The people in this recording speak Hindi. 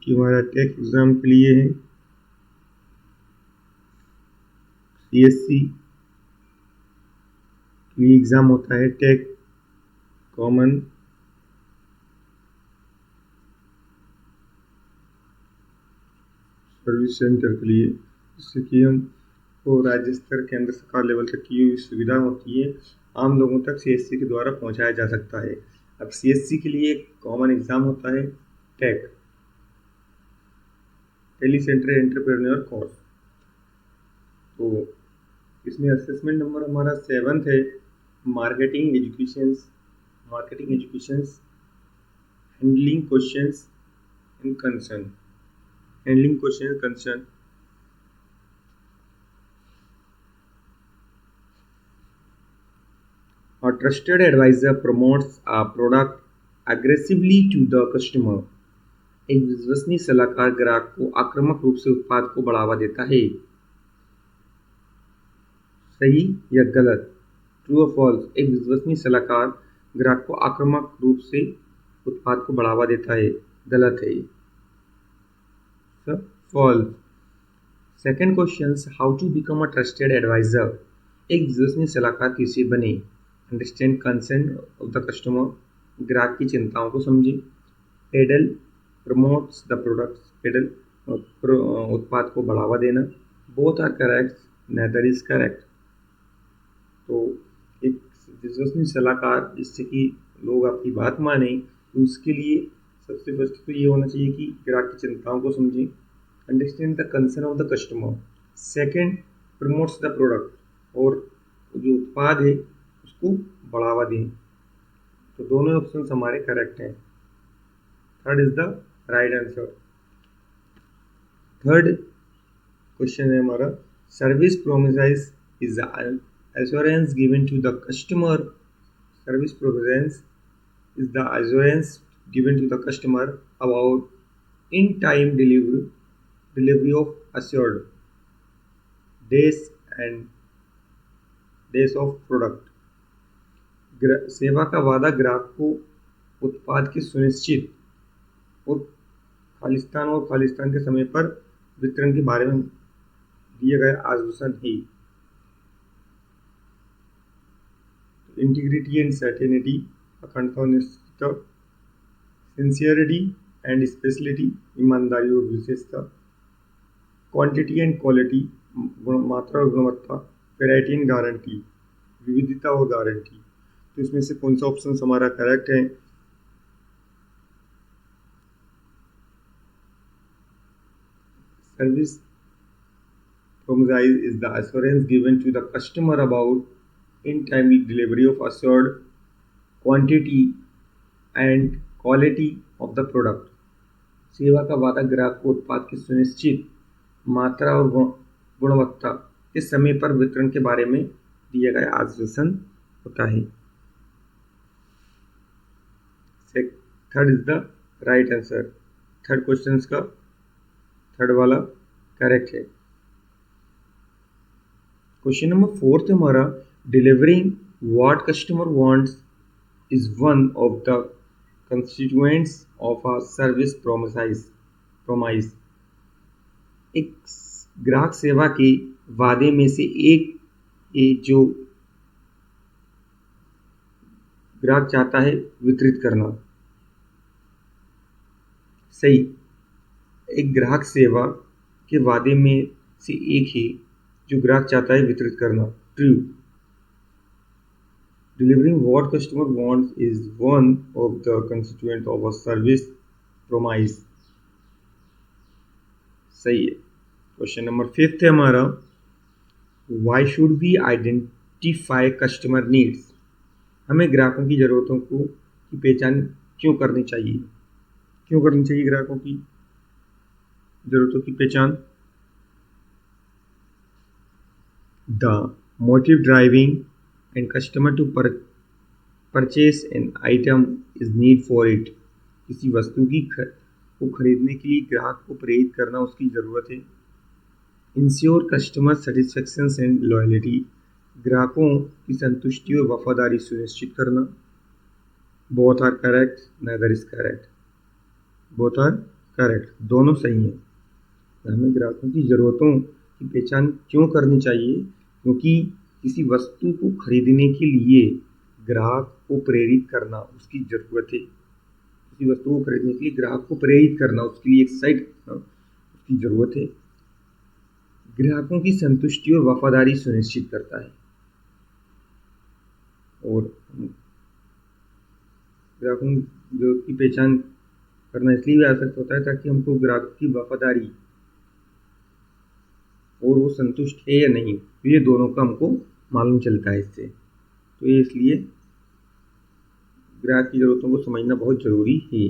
कि हमारा टेक एग्ज़ाम के लिए है CSC के लिए एग्ज़ाम होता है टेक कॉमन सर्विस सेंटर के लिए, जिससे कि हम को राज्य स्तर केंद्र सरकार लेवल तक की सुविधा होती है आम लोगों तक CSC के द्वारा पहुंचाया जा सकता है। अब CSC के लिए कॉमन एग्ज़ाम होता है tech tele centre entrepreneur course. तो इसमें असेसमेंट नंबर हमारा 7th है marketing educations handling questions and concern handling question concern. A trusted advisor promotes a product aggressively to the customer. एक विश्वसनीय सलाहकार ग्राहक को आक्रामक रूप से उत्पाद को बढ़ावा देता है। सही या गलत, ट्रू और फॉल्स? एक विश्वसनीय सलाहकार ग्राहक को आक्रामक रूप से उत्पाद को बढ़ावा देता है, गलत है। False. Second question, how to become a trusted advisor? एक विश्वसनीय सलाहकार कैसे बने? Understand concern of the customer, ग्राहक की चिंताओं को समझे। Peddle promotes the products, peddle उत्पाद को बढ़ावा देना। Both are correct, neither is correct. तो एक विश्वसनीय सलाहकार जिससे कि लोग आपकी बात माने, तो उसके लिए सबसे फर्स्ट तो ये होना चाहिए कि ग्राहक की चिंताओं को समझें। Understand the concern of the customer. Second, promotes the product, और जो उत्पाद है उसको बढ़ावा दें। तो दोनों ऑप्शन हमारे करेक्ट हैं। Third is the right answer. Third question है हमारा, service promise is the assurance given to the customer. Service promise is the assurance given to the customer about in-time delivery of assured days and days of product. सेवा का वादा ग्राहक को उत्पाद की सुनिश्चित और खालिस्तान के समय पर वितरण के बारे में दिए गए आश्वासन ही। इंटीग्रिटी एंड सर्टेनिटी, अखंडता और निश्चितता। सिंसियरिटी एंड स्पेशलिटी, ईमानदारी और विशेषता। क्वांटिटी एंड क्वालिटी, मात्रा और गुणवत्ता। वैरायटी एंड गारंटी, विविधता और गारंटी। तो इसमें से कौन सा ऑप्शन हमारा करेक्ट है? Service promise is the assurance given to the customer about in-timely delivery of assured quantity and quality of the product. सेवा का वादा ग्राहक को उत्पाद की सुनिश्चित मात्रा और गुणवत्ता के समय पर वितरण के बारे में दिया गया आश्वासन होता है। Third is the right answer. Third question का थर्ड वाला करेक्ट है। क्वेश्चन नंबर 4 हमारा, delivering what customer wants is one of the constituents of a service promise. एक ग्राहक सेवा के वादे में से एक जो ग्राहक चाहता है वितरित करना। सही, एक ग्राहक सेवा के वादे में से एक है जो ग्राहक चाहता है वितरित करना। True. Delivering what customer wants is one of the constituent of a service promise. सही है। क्वेश्चन नंबर 5 है हमारा, why should we identify customer needs? हमें ग्राहकों की जरूरतों की पहचान क्यों करनी चाहिए? क्यों करनी चाहिए ग्राहकों की जरूरतों की पहचान? The motive driving and customer to purchase an item is need for it. किसी वस्तु को खरीदने के लिए ग्राहक को प्रेरित करना उसकी ज़रूरत है। Ensure customer satisfaction and loyalty, ग्राहकों की संतुष्टि और वफादारी सुनिश्चित करना। Both are correct, neither is correct. Both are correct, दोनों सही हैं। हमें ग्राहकों की ज़रूरतों की पहचान क्यों करनी चाहिए? क्योंकि किसी वस्तु को खरीदने के लिए ग्राहक को प्रेरित करना उसकी ज़रूरत है। किसी वस्तु को खरीदने के लिए ग्राहक को प्रेरित करना, उसके लिए एक्साइट करना उसकी ज़रूरत है। ग्राहकों की संतुष्टि और वफादारी सुनिश्चित करता है। और ग्राहकों जो की पहचान करना इसलिए भी आवश्यक होता है ताकि हमको ग्राहक की वफादारी और वो संतुष्ट है या नहीं, तो ये दोनों का हमको मालूम चलता है इससे। तो ये इसलिए ग्राहक की ज़रूरतों को समझना बहुत ज़रूरी है।